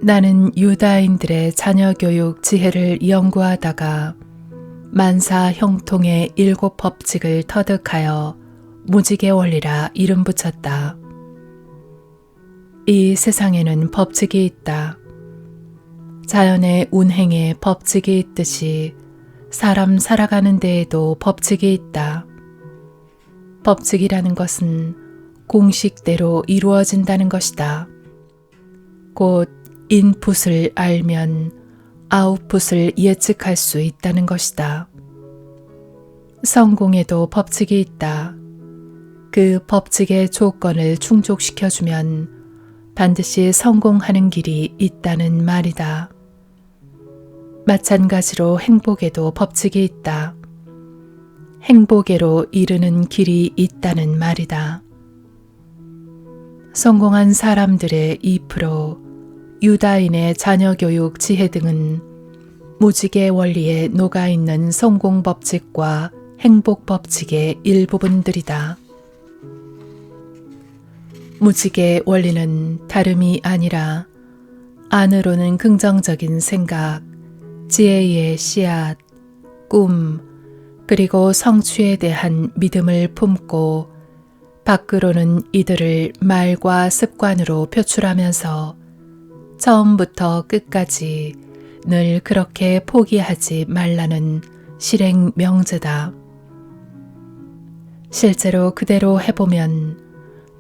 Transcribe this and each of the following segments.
나는 유다인들의 자녀교육 지혜를 연구하다가 만사 형통의 7 법칙을 터득하여 무지개 원리라 이름 붙였다. 이 세상에는 법칙이 있다. 자연의 운행에 법칙이 있듯이 사람 살아가는 데에도 법칙이 있다. 법칙이라는 것은 공식대로 이루어진다는 것이다. 곧 인풋을 알면 아웃풋을 예측할 수 있다는 것이다. 성공에도 법칙이 있다. 그 법칙의 조건을 충족시켜주면 반드시 성공하는 길이 있다는 말이다. 마찬가지로 행복에도 법칙이 있다. 행복에로 이르는 길이 있다는 말이다. 성공한 사람들의 2%, 유다인의 자녀교육 지혜 등은 무지개 원리에 녹아있는 성공 법칙과 행복 법칙의 일부분들이다. 무지개 원리는 다름이 아니라 안으로는 긍정적인 생각, 지혜의 씨앗, 꿈, 그리고 성취에 대한 믿음을 품고 밖으로는 이들을 말과 습관으로 표출하면서 처음부터 끝까지 늘 그렇게 포기하지 말라는 실행 명제다. 실제로 그대로 해보면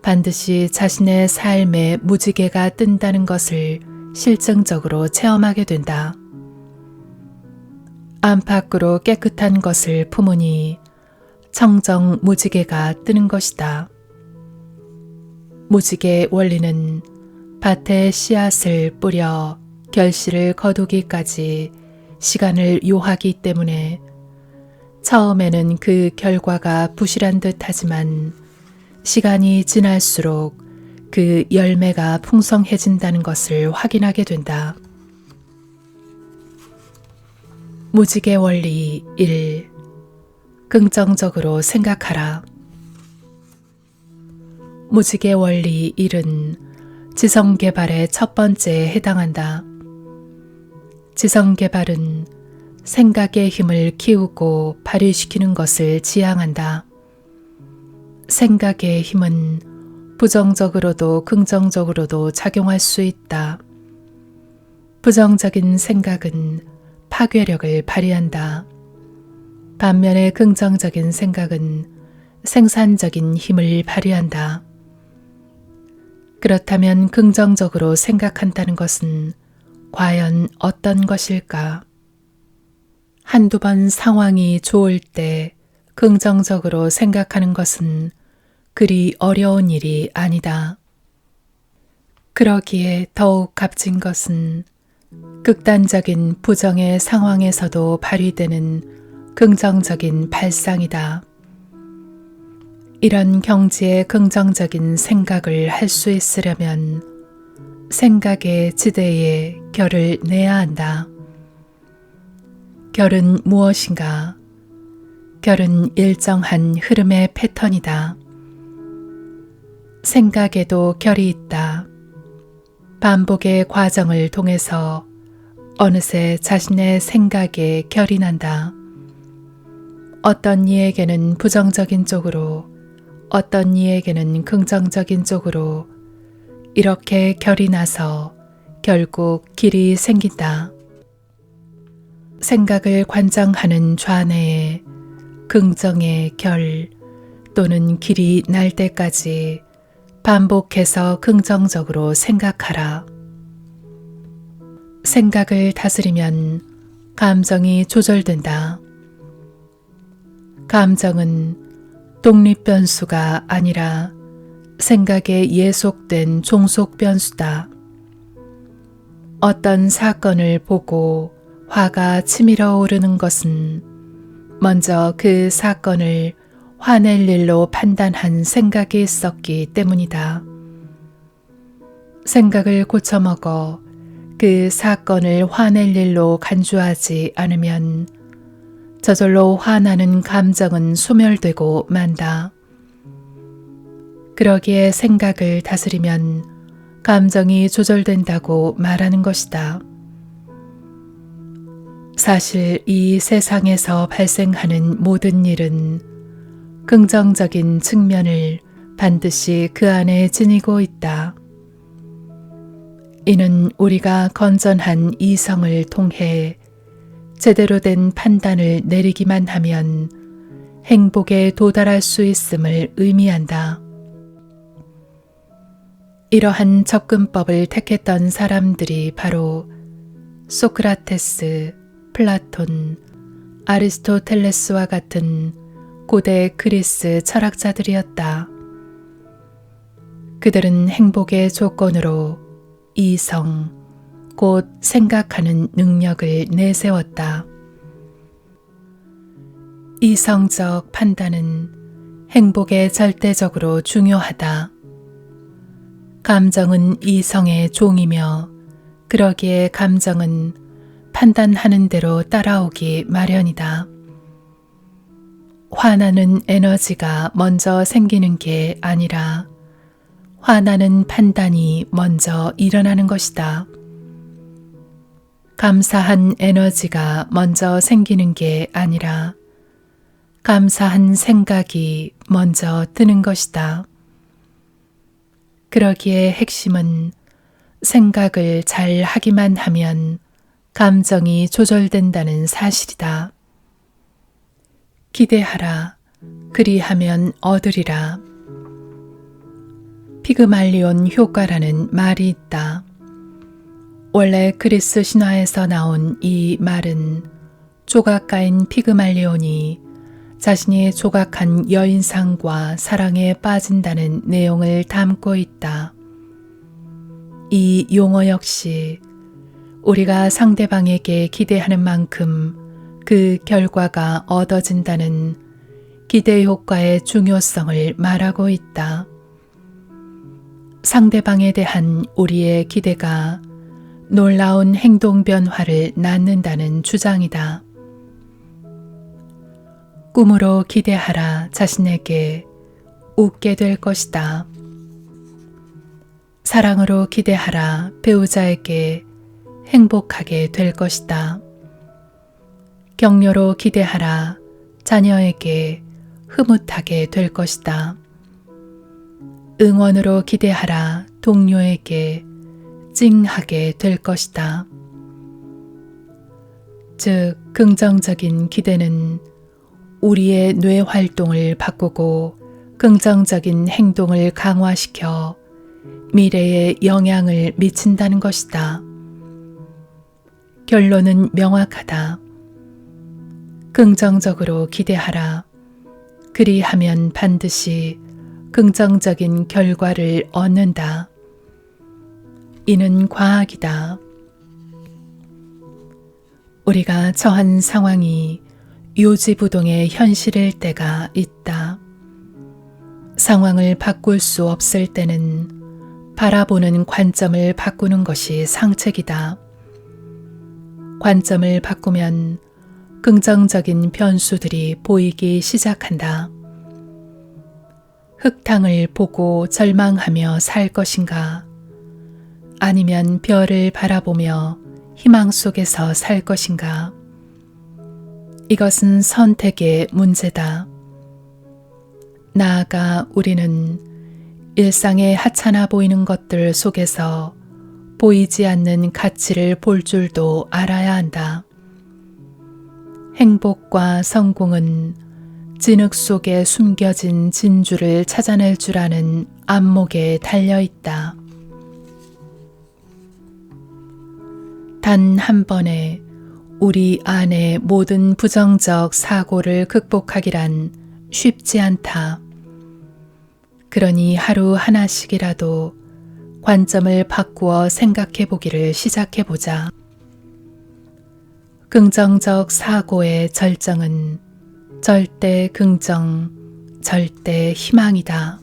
반드시 자신의 삶에 무지개가 뜬다는 것을 실증적으로 체험하게 된다. 안팎으로 깨끗한 것을 품으니 청정 무지개가 뜨는 것이다. 무지개 원리는 밭에 씨앗을 뿌려 결실을 거두기까지 시간을 요하기 때문에 처음에는 그 결과가 부실한 듯 하지만 시간이 지날수록 그 열매가 풍성해진다는 것을 확인하게 된다. 무지개 원리 1. 긍정적으로 생각하라. 무지개 원리 1은 지성개발의 첫 번째에 해당한다. 지성개발은 생각의 힘을 키우고 발휘시키는 것을 지향한다. 생각의 힘은 부정적으로도 긍정적으로도 작용할 수 있다. 부정적인 생각은 파괴력을 발휘한다. 반면에 긍정적인 생각은 생산적인 힘을 발휘한다. 그렇다면 긍정적으로 생각한다는 것은 과연 어떤 것일까? 한두 번 상황이 좋을 때 긍정적으로 생각하는 것은 그리 어려운 일이 아니다. 그러기에 더욱 값진 것은 극단적인 부정의 상황에서도 발휘되는 긍정적인 발상이다. 이런 경지에 긍정적인 생각을 할 수 있으려면 생각의 지대에 결을 내야 한다. 결은 무엇인가? 결은 일정한 흐름의 패턴이다. 생각에도 결이 있다. 반복의 과정을 통해서 어느새 자신의 생각에 결이 난다. 어떤 이에게는 부정적인 쪽으로, 어떤 이에게는 긍정적인 쪽으로 이렇게 결이 나서 결국 길이 생긴다. 생각을 관장하는 좌뇌에 긍정의 결 또는 길이 날 때까지 반복해서 긍정적으로 생각하라. 생각을 다스리면 감정이 조절된다. 감정은 독립변수가 아니라 생각에 예속된 종속변수다. 어떤 사건을 보고 화가 치밀어 오르는 것은 먼저 그 사건을 화낼 일로 판단한 생각이 있었기 때문이다. 생각을 고쳐먹어 그 사건을 화낼 일로 간주하지 않으면 저절로 화나는 감정은 소멸되고 만다. 그러기에 생각을 다스리면 감정이 조절된다고 말하는 것이다. 사실 이 세상에서 발생하는 모든 일은 긍정적인 측면을 반드시 그 안에 지니고 있다. 이는 우리가 건전한 이성을 통해 제대로 된 판단을 내리기만 하면 행복에 도달할 수 있음을 의미한다. 이러한 접근법을 택했던 사람들이 바로 소크라테스, 플라톤, 아리스토텔레스와 같은 고대 그리스 철학자들이었다. 그들은 행복의 조건으로 이성, 곧 생각하는 능력을 내세웠다. 이성적 판단은 행복에 절대적으로 중요하다. 감정은 이성의 종이며 그러기에 감정은 판단하는 대로 따라오기 마련이다. 화나는 에너지가 먼저 생기는 게 아니라 화나는 판단이 먼저 일어나는 것이다. 감사한 에너지가 먼저 생기는 게 아니라 감사한 생각이 먼저 드는 것이다. 그러기에 핵심은 생각을 잘 하기만 하면 감정이 조절된다는 사실이다. 기대하라. 그리하면 얻으리라. 피그말리온 효과라는 말이 있다. 원래 그리스 신화에서 나온 이 말은 조각가인 피그말리온이 자신이 조각한 여인상과 사랑에 빠진다는 내용을 담고 있다. 이 용어 역시 우리가 상대방에게 기대하는 만큼 그 결과가 얻어진다는 기대 효과의 중요성을 말하고 있다. 상대방에 대한 우리의 기대가 놀라운 행동 변화를 낳는다는 주장이다. 꿈으로 기대하라. 자신에게 웃게 될 것이다. 사랑으로 기대하라. 배우자에게 행복하게 될 것이다. 격려로 기대하라. 자녀에게 흐뭇하게 될 것이다. 응원으로 기대하라. 동료에게 찡하게 될 것이다. 즉, 긍정적인 기대는 우리의 뇌 활동을 바꾸고 긍정적인 행동을 강화시켜 미래에 영향을 미친다는 것이다. 결론은 명확하다. 긍정적으로 기대하라. 그리하면 반드시 긍정적인 결과를 얻는다. 이는 과학이다. 우리가 처한 상황이 요지부동의 현실일 때가 있다. 상황을 바꿀 수 없을 때는 바라보는 관점을 바꾸는 것이 상책이다. 관점을 바꾸면 긍정적인 변수들이 보이기 시작한다. 흙탕을 보고 절망하며 살 것인가? 아니면 별을 바라보며 희망 속에서 살 것인가? 이것은 선택의 문제다. 나아가 우리는 일상에 하찮아 보이는 것들 속에서 보이지 않는 가치를 볼 줄도 알아야 한다. 행복과 성공은 진흙 속에 숨겨진 진주를 찾아낼 줄 아는 안목에 달려 있다. 단 한 번에 우리 안의 모든 부정적 사고를 극복하기란 쉽지 않다. 그러니 하루 하나씩이라도 관점을 바꾸어 생각해 보기를 시작해 보자. 긍정적 사고의 절정은 절대 긍정, 절대 희망이다.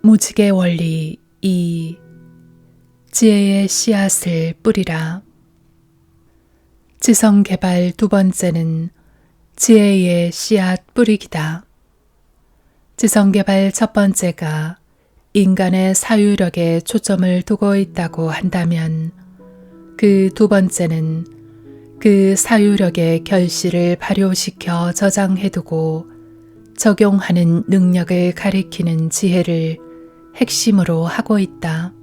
무지개 원리 2. 지혜의 씨앗을 뿌리라. 지성개발 두 번째는 지혜의 씨앗 뿌리기다. 지성개발 첫 번째가 인간의 사유력에 초점을 두고 있다고 한다면 그 두 번째는 그 사유력의 결실을 발효시켜 저장해두고 적용하는 능력을 가리키는 지혜를 핵심으로 하고 있다.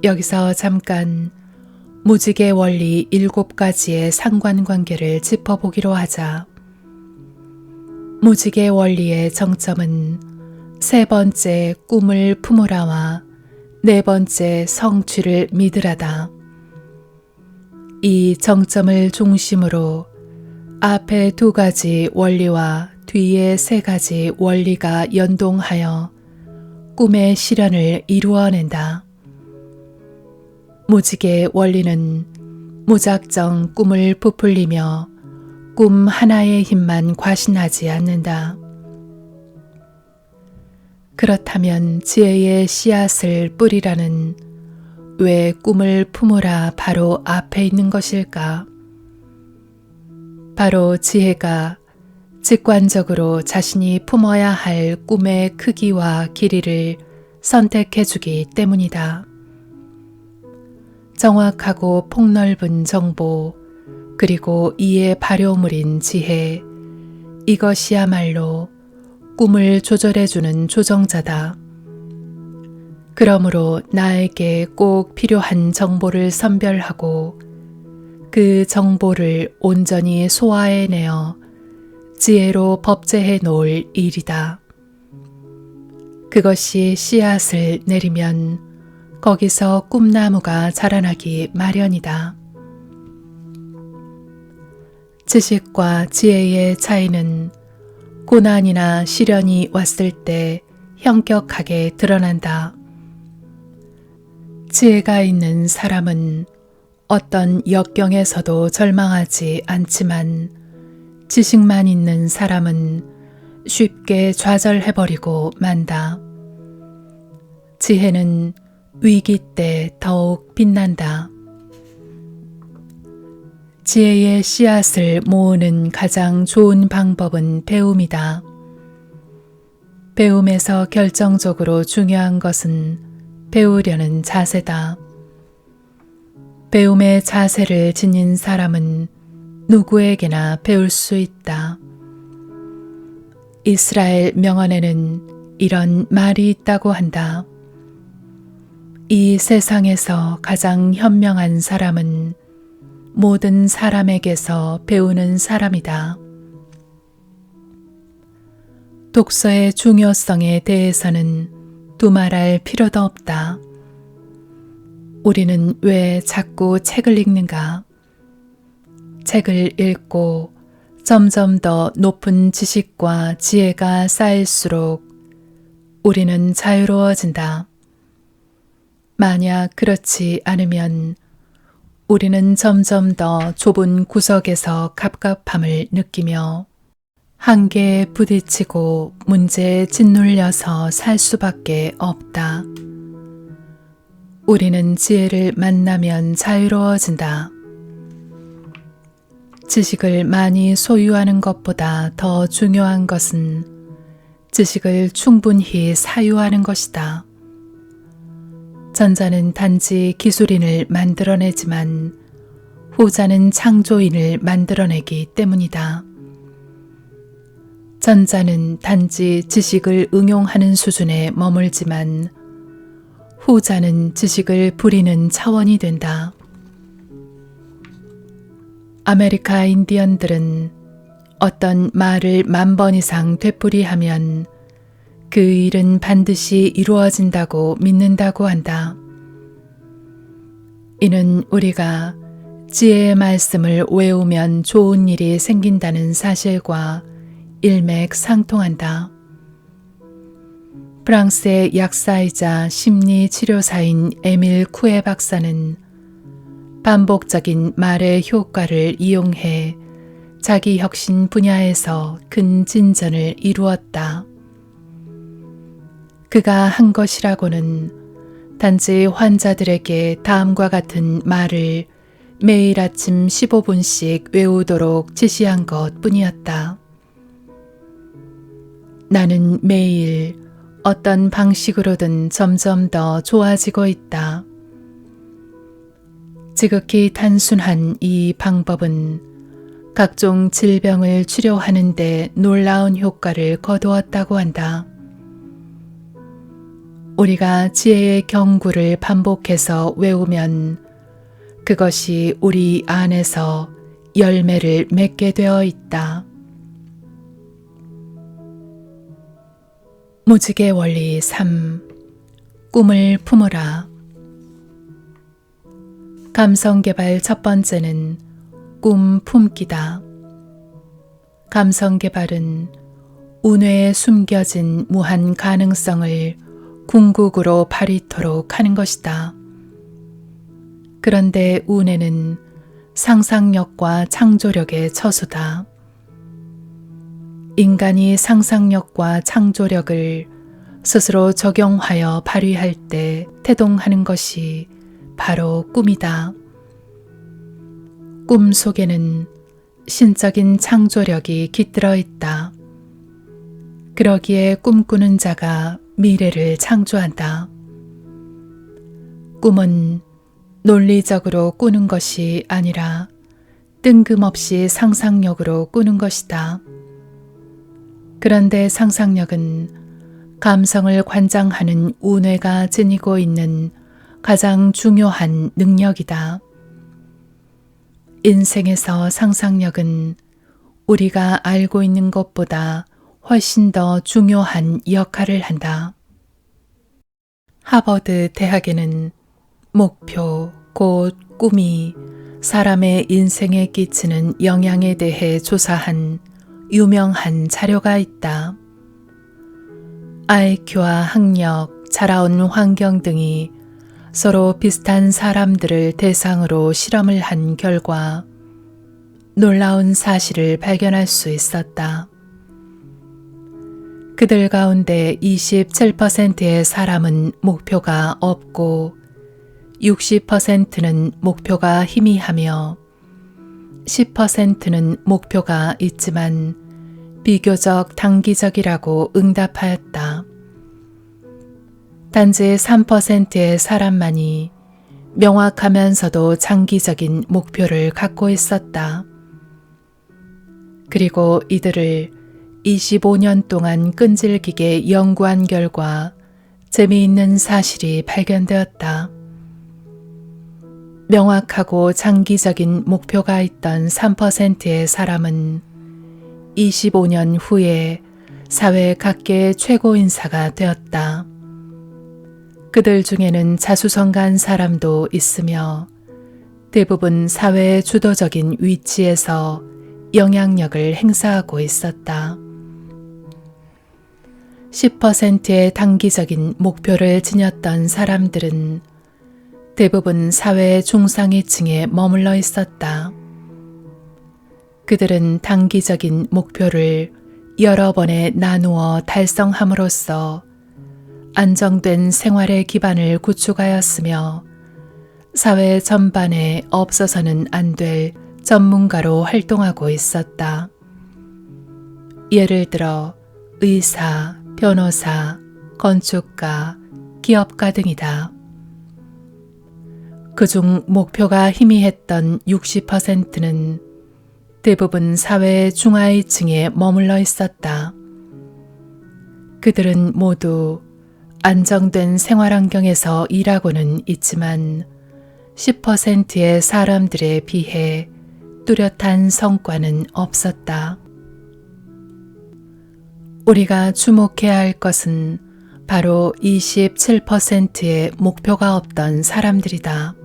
여기서 잠깐 무직의 원리 7가지의 상관관계를 짚어보기로 하자. 무직의 원리의 정점은 세 번째 꿈을 품으라와 네 번째 성취를 믿으라다. 이 정점을 중심으로 앞에 2가지 원리와 뒤에 3가지 원리가 연동하여 꿈의 실현을 이루어낸다. 무직의 원리는 무작정 꿈을 부풀리며 꿈 하나의 힘만 과신하지 않는다. 그렇다면 지혜의 씨앗을 뿌리라는 왜 꿈을 품으라 바로 앞에 있는 것일까? 바로 지혜가 직관적으로 자신이 품어야 할 꿈의 크기와 길이를 선택해주기 때문이다. 정확하고 폭넓은 정보, 그리고 이의 발효물인 지혜, 이것이야말로 꿈을 조절해주는 조정자다. 그러므로 나에게 꼭 필요한 정보를 선별하고 그 정보를 온전히 소화해내어 지혜로 법제해 놓을 일이다. 그것이 씨앗을 내리면 거기서 꿈나무가 자라나기 마련이다. 지식과 지혜의 차이는 고난이나 시련이 왔을 때 현격하게 드러난다. 지혜가 있는 사람은 어떤 역경에서도 절망하지 않지만 지식만 있는 사람은 쉽게 좌절해버리고 만다. 지혜는 위기 때 더욱 빛난다. 지혜의 씨앗을 모으는 가장 좋은 방법은 배움이다. 배움에서 결정적으로 중요한 것은 배우려는 자세다. 배움의 자세를 지닌 사람은 누구에게나 배울 수 있다. 이스라엘 명언에는 이런 말이 있다고 한다. 이 세상에서 가장 현명한 사람은 모든 사람에게서 배우는 사람이다. 독서의 중요성에 대해서는 두말할 필요도 없다. 우리는 왜 자꾸 책을 읽는가? 책을 읽고 점점 더 높은 지식과 지혜가 쌓일수록 우리는 자유로워진다. 만약 그렇지 않으면 우리는 점점 더 좁은 구석에서 갑갑함을 느끼며 한계에 부딪히고 문제에 짓눌려서 살 수밖에 없다. 우리는 지혜를 만나면 자유로워진다. 지식을 많이 소유하는 것보다 더 중요한 것은 지식을 충분히 사유하는 것이다. 전자는 단지 기술인을 만들어내지만 후자는 창조인을 만들어내기 때문이다. 전자는 단지 지식을 응용하는 수준에 머물지만 후자는 지식을 부리는 차원이 된다. 아메리카 인디언들은 어떤 말을 10,000번 이상 되풀이하면 그 일은 반드시 이루어진다고 믿는다고 한다. 이는 우리가 지혜의 말씀을 외우면 좋은 일이 생긴다는 사실과 일맥상통한다. 프랑스의 약사이자 심리치료사인 에밀 쿠에 박사는 반복적인 말의 효과를 이용해 자기 혁신 분야에서 큰 진전을 이루었다. 그가 한 것이라고는 단지 환자들에게 다음과 같은 말을 매일 아침 15분씩 외우도록 지시한 것 뿐이었다. 나는 매일 어떤 방식으로든 점점 더 좋아지고 있다. 지극히 단순한 이 방법은 각종 질병을 치료하는 데 놀라운 효과를 거두었다고 한다. 우리가 지혜의 경구를 반복해서 외우면 그것이 우리 안에서 열매를 맺게 되어 있다. 무지개 원리 3. 꿈을 품으라. 감성개발 첫 번째는 꿈 품기다. 감성개발은 운회에 숨겨진 무한 가능성을 궁극으로 발휘토록 하는 것이다. 그런데 운회는 상상력과 창조력의 처소다. 인간이 상상력과 창조력을 스스로 적용하여 발휘할 때 태동하는 것이 바로 꿈이다. 꿈 속에는 신적인 창조력이 깃들어 있다. 그러기에 꿈꾸는 자가 미래를 창조한다. 꿈은 논리적으로 꾸는 것이 아니라 뜬금없이 상상력으로 꾸는 것이다. 그런데 상상력은 감성을 관장하는 운회가 지니고 있는 가장 중요한 능력이다. 인생에서 상상력은 우리가 알고 있는 것보다 훨씬 더 중요한 역할을 한다. 하버드 대학에는 목표, 곧 꿈이 사람의 인생에 끼치는 영향에 대해 조사한 유명한 자료가 있다. IQ와 학력, 자라온 환경 등이 서로 비슷한 사람들을 대상으로 실험을 한 결과 놀라운 사실을 발견할 수 있었다. 그들 가운데 27%의 사람은 목표가 없고 60%는 목표가 희미하며 10%는 목표가 있지만 비교적 단기적이라고 응답하였다. 단지 3%의 사람만이 명확하면서도 장기적인 목표를 갖고 있었다. 그리고 이들을 25년 동안 끈질기게 연구한 결과 재미있는 사실이 발견되었다. 명확하고 장기적인 목표가 있던 3%의 사람은 25년 후에 사회 각계의 최고 인사가 되었다. 그들 중에는 자수성가한 사람도 있으며 대부분 사회의 주도적인 위치에서 영향력을 행사하고 있었다. 10%의 단기적인 목표를 지녔던 사람들은 대부분 사회의 중상위층에 머물러 있었다. 그들은 단기적인 목표를 여러 번에 나누어 달성함으로써 안정된 생활의 기반을 구축하였으며 사회 전반에 없어서는 안 될 전문가로 활동하고 있었다. 예를 들어 의사, 변호사, 건축가, 기업가 등이다. 그중 목표가 희미했던 60%는 대부분 사회의 중하위층에 머물러 있었다. 그들은 모두 안정된 생활 환경에서 일하고는 있지만 10%의 사람들에 비해 뚜렷한 성과는 없었다. 우리가 주목해야 할 것은 바로 27%의 목표가 없던 사람들이다.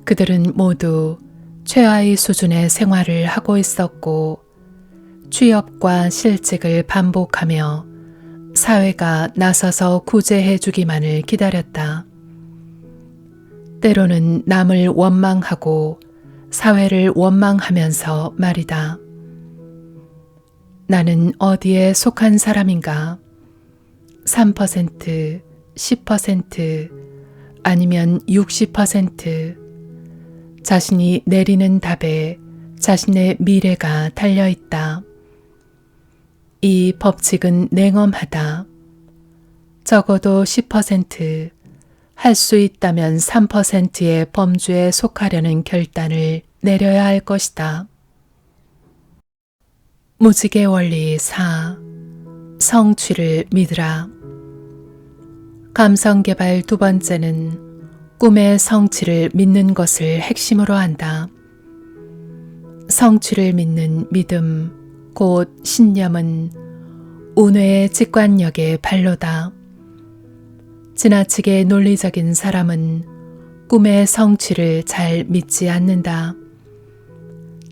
그들은 모두 최하위 수준의 생활을 하고 있었고 취업과 실직을 반복하며 사회가 나서서 구제해 주기만을 기다렸다. 때로는 남을 원망하고 사회를 원망하면서 말이다. 나는 어디에 속한 사람인가? 3%, 10%, 아니면 60%. 자신이 내리는 답에 자신의 미래가 달려있다. 이 법칙은 냉엄하다. 적어도 10%, 할 수 있다면 3%의 범주에 속하려는 결단을 내려야 할 것이다. 무지개 원리 4. 성취를 믿으라. 감성개발 두 번째는 꿈의 성취를 믿는 것을 핵심으로 한다. 성취를 믿는 믿음, 곧 신념은 운회의 직관력의 발로다. 지나치게 논리적인 사람은 꿈의 성취를 잘 믿지 않는다.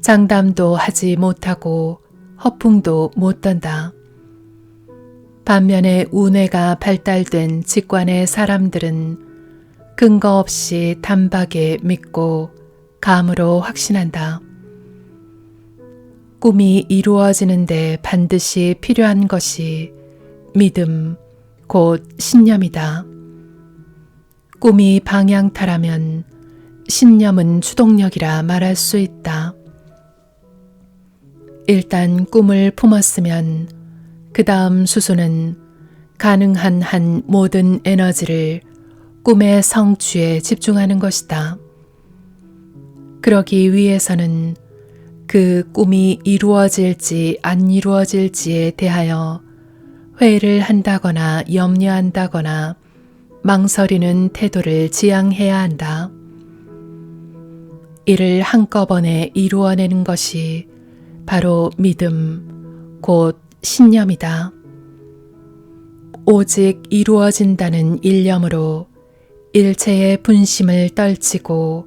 장담도 하지 못하고 허풍도 못 떤다. 반면에 운회가 발달된 직관의 사람들은 근거 없이 단박에 믿고 감으로 확신한다. 꿈이 이루어지는데 반드시 필요한 것이 믿음, 곧 신념이다. 꿈이 방향타라면 신념은 추동력이라 말할 수 있다. 일단 꿈을 품었으면 그 다음 수순은 가능한 한 모든 에너지를 꿈의 성취에 집중하는 것이다. 그러기 위해서는 그 꿈이 이루어질지 안 이루어질지에 대하여 회의를 한다거나 염려한다거나 망설이는 태도를 지양해야 한다. 이를 한꺼번에 이루어내는 것이 바로 믿음, 곧 신념이다. 오직 이루어진다는 일념으로 일체의 분심을 떨치고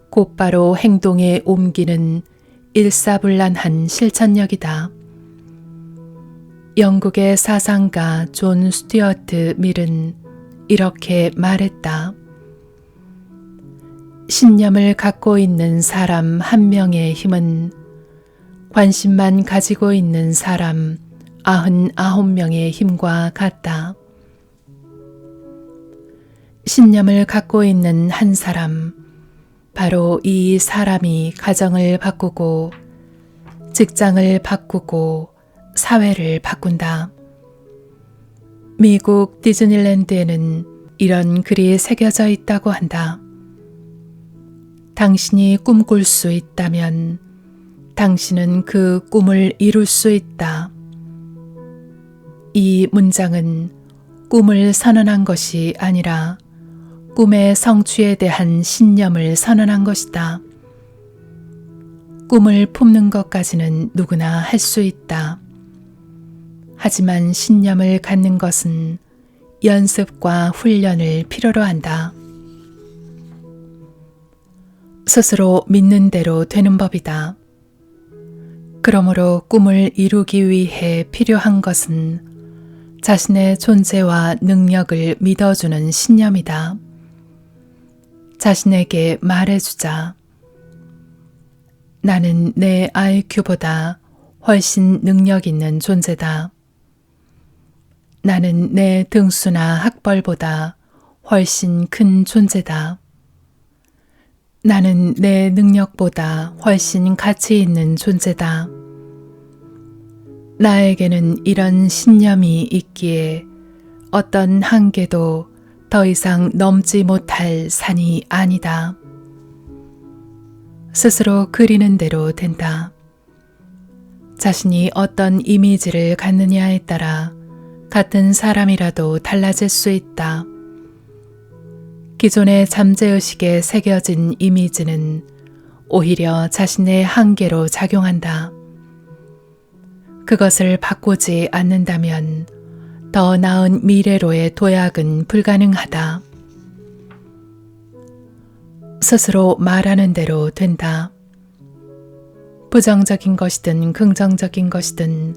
곧바로 행동에 옮기는 일사불란한 실천력이다. 영국의 사상가 존 스튜어트 밀은 이렇게 말했다. 신념을 갖고 있는 사람 한 명의 힘은 관심만 가지고 있는 사람 99명의 힘과 같다. 신념을 갖고 있는 한 사람, 바로 이 사람이 가정을 바꾸고 직장을 바꾸고 사회를 바꾼다. 미국 디즈니랜드에는 이런 글이 새겨져 있다고 한다. 당신이 꿈꿀 수 있다면 당신은 그 꿈을 이룰 수 있다. 이 문장은 꿈을 선언한 것이 아니라 꿈의 성취에 대한 신념을 선언한 것이다. 꿈을 품는 것까지는 누구나 할 수 있다. 하지만 신념을 갖는 것은 연습과 훈련을 필요로 한다. 스스로 믿는 대로 되는 법이다. 그러므로 꿈을 이루기 위해 필요한 것은 자신의 존재와 능력을 믿어주는 신념이다. 자신에게 말해주자. 나는 내 IQ보다 훨씬 능력 있는 존재다. 나는 내 등수나 학벌보다 훨씬 큰 존재다. 나는 내 능력보다 훨씬 가치 있는 존재다. 나에게는 이런 신념이 있기에 어떤 한계도 더 이상 넘지 못할 산이 아니다. 스스로 그리는 대로 된다. 자신이 어떤 이미지를 갖느냐에 따라 같은 사람이라도 달라질 수 있다. 기존의 잠재의식에 새겨진 이미지는 오히려 자신의 한계로 작용한다. 그것을 바꾸지 않는다면 더 나은 미래로의 도약은 불가능하다. 스스로 말하는 대로 된다. 부정적인 것이든 긍정적인 것이든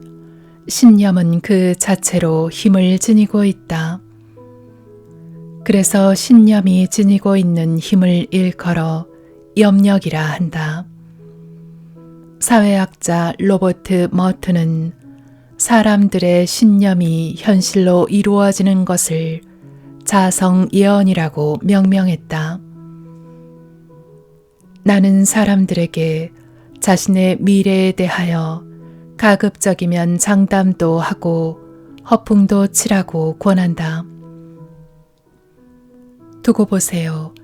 신념은 그 자체로 힘을 지니고 있다. 그래서 신념이 지니고 있는 힘을 일컬어 염력이라 한다. 사회학자 로버트 머튼은 사람들의 신념이 현실로 이루어지는 것을 자성 예언이라고 명명했다. 나는 사람들에게 자신의 미래에 대하여 가급적이면 장담도 하고 허풍도 치라고 권한다. 두고 보세요.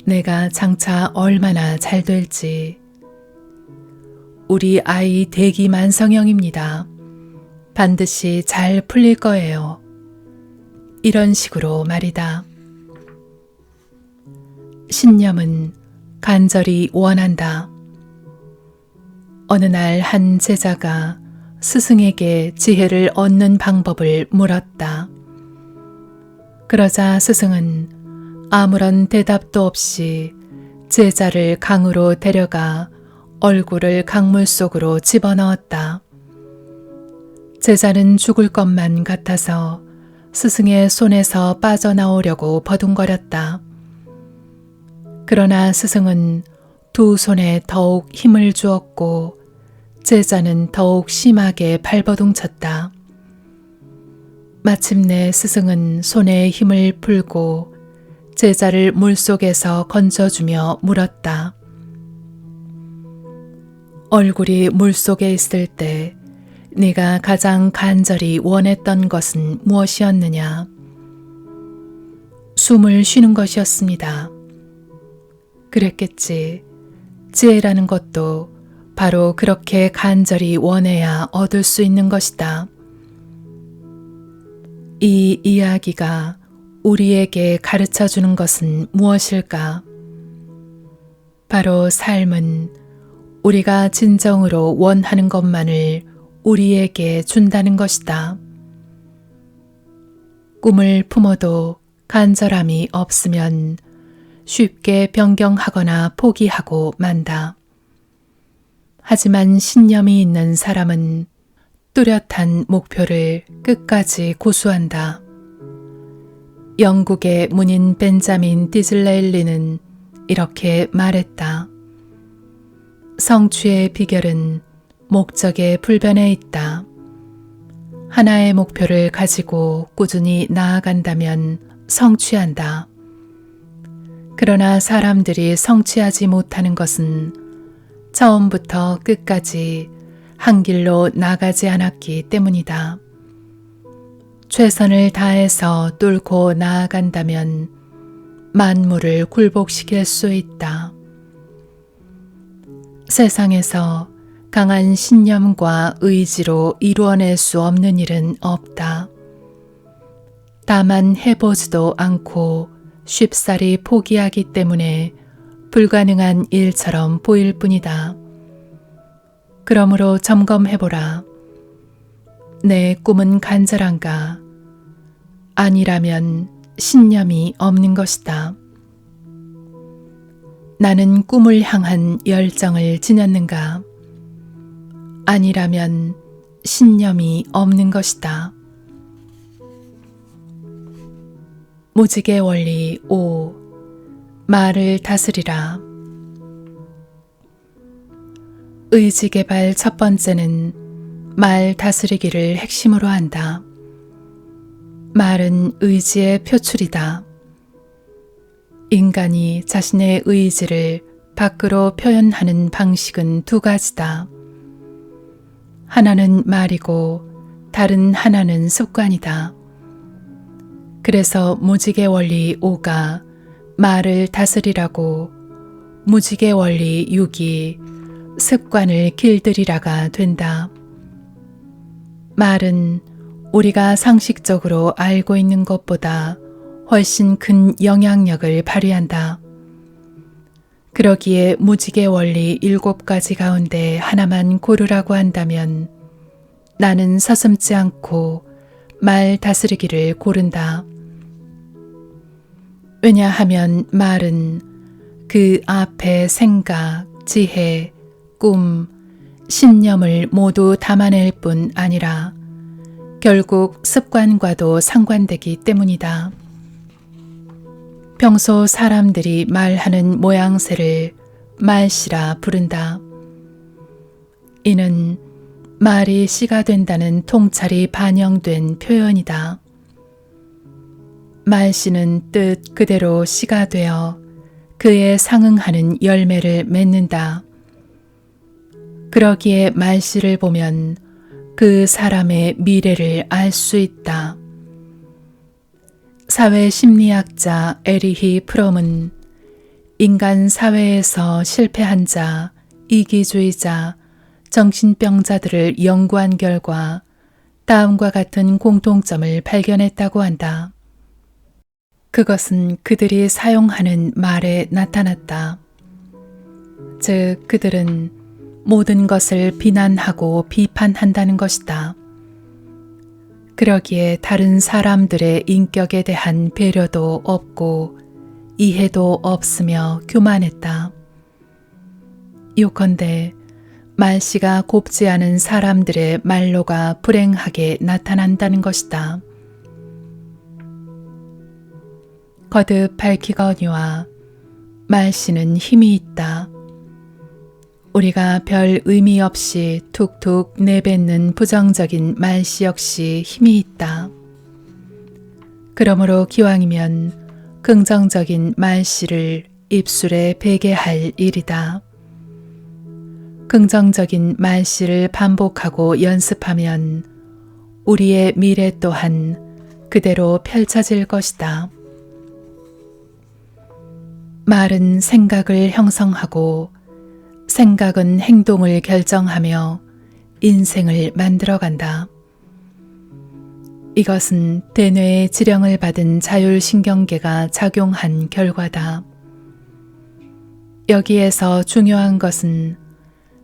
내가 장차 얼마나 잘 될지. 우리 아이 대기만성형입니다. 반드시 잘 풀릴 거예요. 이런 식으로 말이다. 신념은 간절히 원한다. 어느 날 한 제자가 스승에게 지혜를 얻는 방법을 물었다. 그러자 스승은 아무런 대답도 없이 제자를 강으로 데려가 얼굴을 강물 속으로 집어넣었다. 제자는 죽을 것만 같아서 스승의 손에서 빠져나오려고 버둥거렸다. 그러나 스승은 두 손에 더욱 힘을 주었고 제자는 더욱 심하게 발버둥쳤다. 마침내 스승은 손에 힘을 풀고 제자를 물속에서 건져주며 물었다. 얼굴이 물속에 있을 때 네가 가장 간절히 원했던 것은 무엇이었느냐? 숨을 쉬는 것이었습니다. 그랬겠지. 지혜라는 것도 바로 그렇게 간절히 원해야 얻을 수 있는 것이다. 이 이야기가 우리에게 가르쳐 주는 것은 무엇일까? 바로 삶은 우리가 진정으로 원하는 것만을 우리에게 준다는 것이다. 꿈을 품어도 간절함이 없으면 쉽게 변경하거나 포기하고 만다. 하지만 신념이 있는 사람은 뚜렷한 목표를 끝까지 고수한다. 영국의 문인 벤자민 디즐레일리는 이렇게 말했다. 성취의 비결은 목적의 불변에 있다. 하나의 목표를 가지고 꾸준히 나아간다면 성취한다. 그러나 사람들이 성취하지 못하는 것은 처음부터 끝까지 한 길로 나가지 않았기 때문이다. 최선을 다해서 뚫고 나아간다면 만물을 굴복시킬 수 있다. 세상에서 강한 신념과 의지로 이루어낼 수 없는 일은 없다. 다만 해보지도 않고 쉽사리 포기하기 때문에 불가능한 일처럼 보일 뿐이다. 그러므로 점검해보라. 내 꿈은 간절한가? 아니라면 신념이 없는 것이다. 나는 꿈을 향한 열정을 지녔는가? 아니라면 신념이 없는 것이다. 무지개 원리 5. 말을 다스리라. 의지 개발 첫 번째는 말 다스리기를 핵심으로 한다. 말은 의지의 표출이다. 인간이 자신의 의지를 밖으로 표현하는 방식은 두 가지다. 하나는 말이고 다른 하나는 습관이다. 그래서 무지개 원리 5가 말을 다스리라고, 무지개 원리 6이 습관을 길들이라가 된다. 말은 우리가 상식적으로 알고 있는 것보다 훨씬 큰 영향력을 발휘한다. 그러기에 무지개 원리 7가지 가운데 하나만 고르라고 한다면 나는 서슴지 않고 말 다스리기를 고른다. 왜냐하면 말은 그 앞에 생각, 지혜, 꿈, 신념을 모두 담아낼 뿐 아니라 결국 습관과도 상관되기 때문이다. 평소 사람들이 말하는 모양새를 말씨라 부른다. 이는 말이 씨가 된다는 통찰이 반영된 표현이다. 말씨는 뜻 그대로 씨가 되어 그에 상응하는 열매를 맺는다. 그러기에 말씨를 보면 그 사람의 미래를 알 수 있다. 사회심리학자 에리히 프롬은 인간 사회에서 실패한 자, 이기주의자, 정신병자들을 연구한 결과 다음과 같은 공통점을 발견했다고 한다. 그것은 그들이 사용하는 말에 나타났다. 즉, 그들은 모든 것을 비난하고 비판한다는 것이다. 그러기에 다른 사람들의 인격에 대한 배려도 없고 이해도 없으며 교만했다. 요컨대 말씨가 곱지 않은 사람들의 말로가 불행하게 나타난다는 것이다. 거듭 밝히거니와 말씨는 힘이 있다. 우리가 별 의미 없이 툭툭 내뱉는 부정적인 말씨 역시 힘이 있다. 그러므로 기왕이면 긍정적인 말씨를 입술에 배게 할 일이다. 긍정적인 말씨를 반복하고 연습하면 우리의 미래 또한 그대로 펼쳐질 것이다. 말은 생각을 형성하고 생각은 행동을 결정하며 인생을 만들어간다. 이것은 대뇌의 지령을 받은 자율신경계가 작용한 결과다. 여기에서 중요한 것은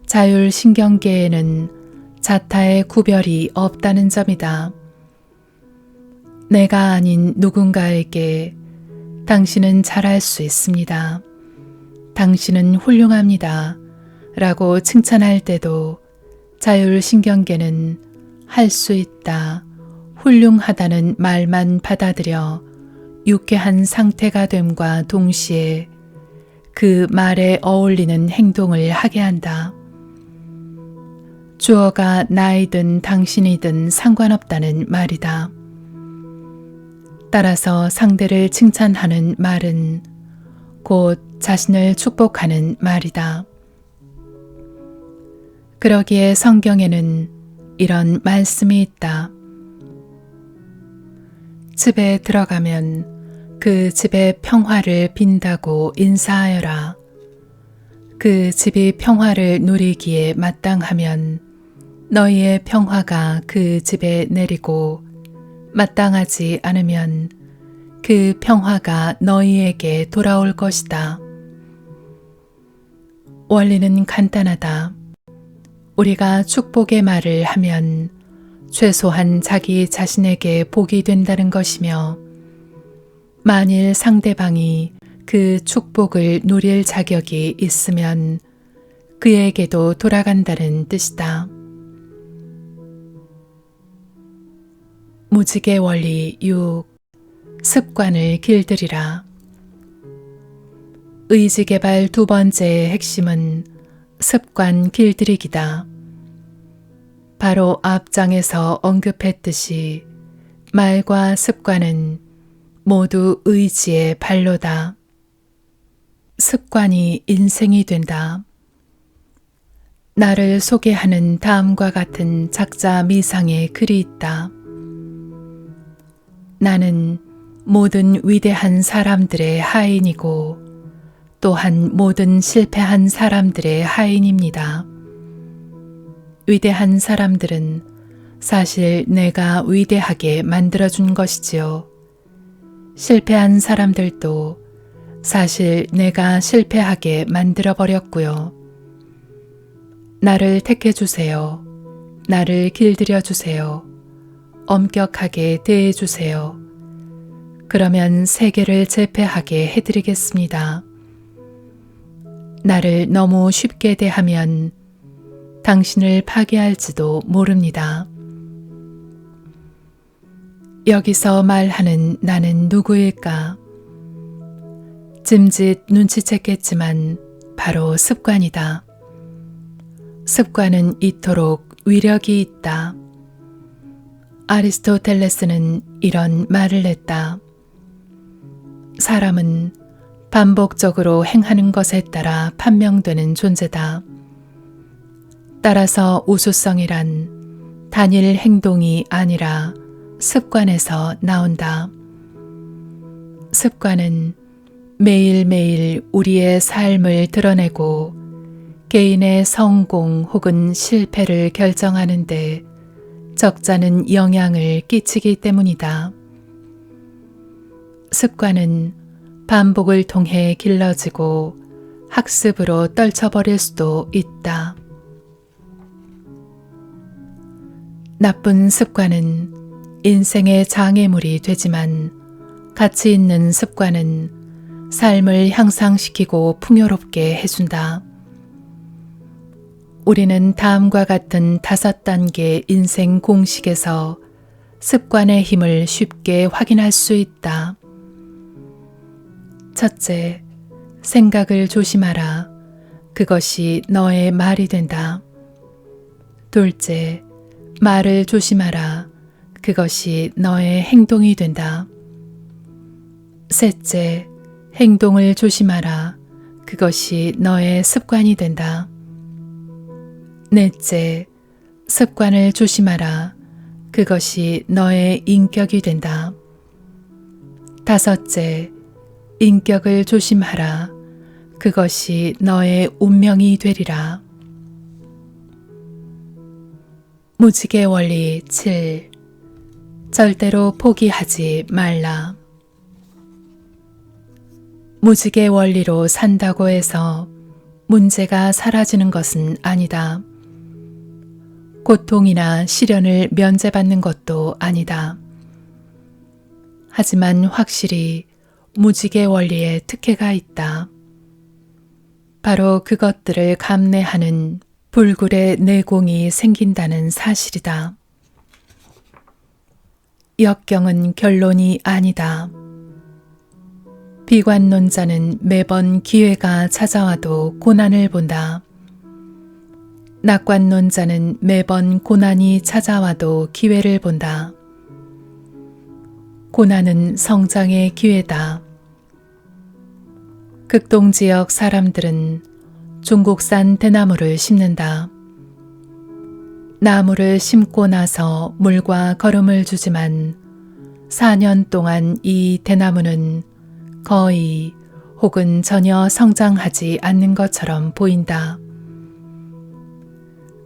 자율신경계에는 자타의 구별이 없다는 점이다. 내가 아닌 누군가에게 당신은 잘할 수 있습니다. 당신은 훌륭합니다. 라고 칭찬할 때도 자율신경계는 할 수 있다, 훌륭하다는 말만 받아들여 유쾌한 상태가 됨과 동시에 그 말에 어울리는 행동을 하게 한다. 주어가 나이든 당신이든 상관없다는 말이다. 따라서 상대를 칭찬하는 말은 곧 자신을 축복하는 말이다. 그러기에 성경에는 이런 말씀이 있다. 집에 들어가면 그 집의 평화를 빈다고 인사하여라. 그 집이 평화를 누리기에 마땅하면 너희의 평화가 그 집에 내리고 마땅하지 않으면 그 평화가 너희에게 돌아올 것이다. 원리는 간단하다. 우리가 축복의 말을 하면 최소한 자기 자신에게 복이 된다는 것이며, 만일 상대방이 그 축복을 누릴 자격이 있으면 그에게도 돌아간다는 뜻이다. 무지개 원리 6. 습관을 길들이라. 의지개발 두 번째의 핵심은 습관 길들이기다. 바로 앞장에서 언급했듯이 말과 습관은 모두 의지의 발로다. 습관이 인생이 된다. 나를 소개하는 다음과 같은 작자 미상의 글이 있다. 나는 모든 위대한 사람들의 하인이고 또한 모든 실패한 사람들의 하인입니다. 위대한 사람들은 사실 내가 위대하게 만들어준 것이지요. 실패한 사람들도 사실 내가 실패하게 만들어버렸고요. 나를 택해주세요. 나를 길들여주세요. 엄격하게 대해주세요. 그러면 세계를 제패하게 해드리겠습니다. 나를 너무 쉽게 대하면 당신을 파괴할지도 모릅니다. 여기서 말하는 나는 누구일까? 짐짓 눈치챘겠지만 바로 습관이다. 습관은 이토록 위력이 있다. 아리스토텔레스는 이런 말을 했다. 사람은 반복적으로 행하는 것에 따라 판명되는 존재다. 따라서 우수성이란 단일 행동이 아니라 습관에서 나온다. 습관은 매일매일 우리의 삶을 드러내고 개인의 성공 혹은 실패를 결정하는데 적잖은 영향을 끼치기 때문이다. 습관은 반복을 통해 길러지고 학습으로 떨쳐버릴 수도 있다. 나쁜 습관은 인생의 장애물이 되지만 가치 있는 습관은 삶을 향상시키고 풍요롭게 해준다. 우리는 다음과 같은 5단계 인생 공식에서 습관의 힘을 쉽게 확인할 수 있다. 첫째, 생각을 조심하라. 그것이 너의 말이 된다. 둘째, 말을 조심하라. 그것이 너의 행동이 된다. 셋째, 행동을 조심하라. 그것이 너의 습관이 된다. 넷째, 습관을 조심하라. 그것이 너의 인격이 된다. 다섯째, 인격을 조심하라. 그것이 너의 운명이 되리라. 무지개 원리 7. 절대로 포기하지 말라. 무지개 원리로 산다고 해서 문제가 사라지는 것은 아니다. 고통이나 시련을 면제받는 것도 아니다. 하지만 확실히 무지개 원리에 특혜가 있다. 바로 그것들을 감내하는 불굴의 내공이 생긴다는 사실이다. 역경은 결론이 아니다. 비관론자는 매번 기회가 찾아와도 고난을 본다. 낙관론자는 매번 고난이 찾아와도 기회를 본다. 고난은 성장의 기회다. 극동지역 사람들은 중국산 대나무를 심는다. 나무를 심고 나서 물과 거름을 주지만 4년 동안 이 대나무는 거의 혹은 전혀 성장하지 않는 것처럼 보인다.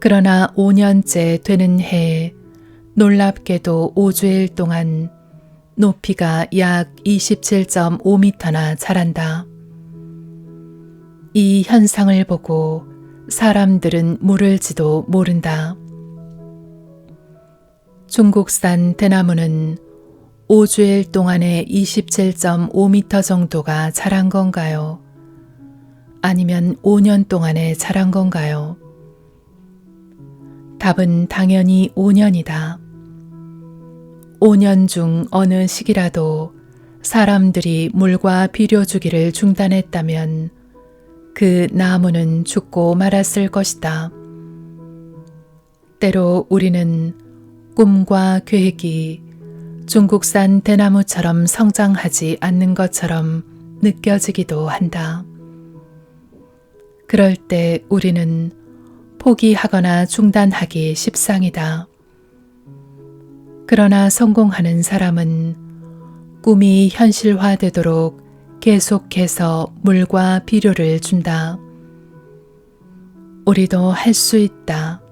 그러나 5년째 되는 해에 놀랍게도 5주일 동안 높이가 약 27.5m나 자란다. 이 현상을 보고 사람들은 물을지도 모른다. 중국산 대나무는 5주일 동안에 27.5m 정도가 자란 건가요? 아니면 5년 동안에 자란 건가요? 답은 당연히 5년이다. 5년 중 어느 시기라도 사람들이 물과 비료 주기를 중단했다면 그 나무는 죽고 말았을 것이다. 때로 우리는 꿈과 계획이 중국산 대나무처럼 성장하지 않는 것처럼 느껴지기도 한다. 그럴 때 우리는 포기하거나 중단하기 십상이다. 그러나 성공하는 사람은 꿈이 현실화되도록 계속해서 물과 비료를 준다. 우리도 할 수 있다.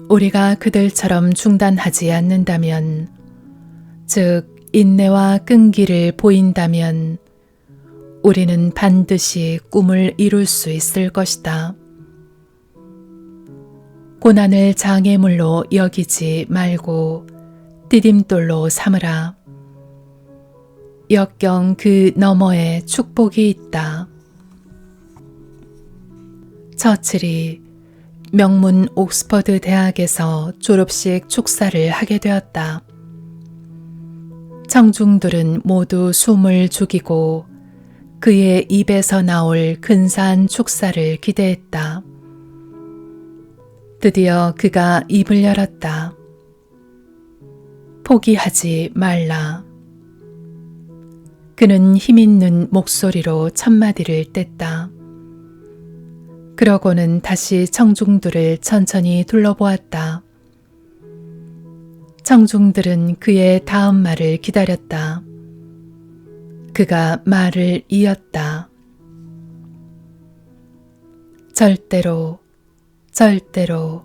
우리가 그들처럼 중단하지 않는다면, 즉 인내와 끈기를 보인다면 우리는 반드시 꿈을 이룰 수 있을 것이다. 고난을 장애물로 여기지 말고 디딤돌로 삼으라. 역경 그 너머에 축복이 있다. 처칠이 명문 옥스퍼드 대학에서 졸업식 축사를 하게 되었다. 청중들은 모두 숨을 죽이고 그의 입에서 나올 근사한 축사를 기대했다. 드디어 그가 입을 열었다. 포기하지 말라. 그는 힘있는 목소리로 첫마디를 뗐다. 그러고는 다시 청중들을 천천히 둘러보았다. 청중들은 그의 다음 말을 기다렸다. 그가 말을 이었다. 절대로, 절대로,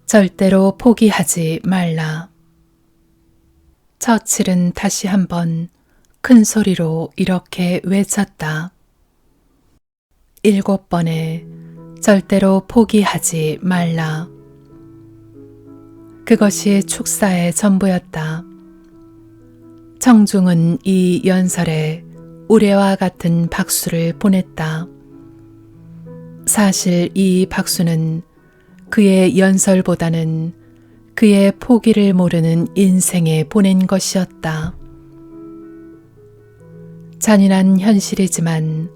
절대로 포기하지 말라. 처칠은 다시 한번 큰 소리로 이렇게 외쳤다. 7번에 절대로 포기하지 말라. 그것이 축사의 전부였다. 청중은 이 연설에 우레와 같은 박수를 보냈다. 사실 이 박수는 그의 연설보다는 그의 포기를 모르는 인생에 보낸 것이었다. 잔인한 현실이지만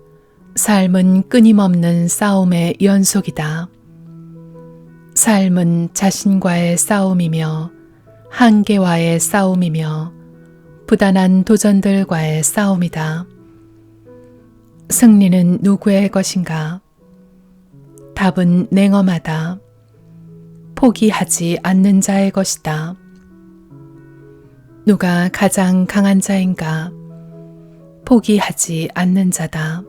삶은 끊임없는 싸움의 연속이다. 삶은 자신과의 싸움이며 한계와의 싸움이며 부단한 도전들과의 싸움이다. 승리는 누구의 것인가? 답은 냉엄하다. 포기하지 않는 자의 것이다. 누가 가장 강한 자인가? 포기하지 않는 자다.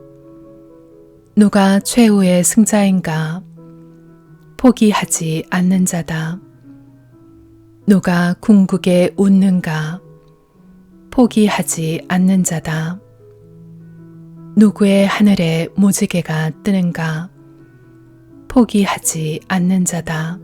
누가 최후의 승자인가? 포기하지 않는 자다. 누가 궁극에 웃는가? 포기하지 않는 자다. 누구의 하늘에 무지개가 뜨는가? 포기하지 않는 자다.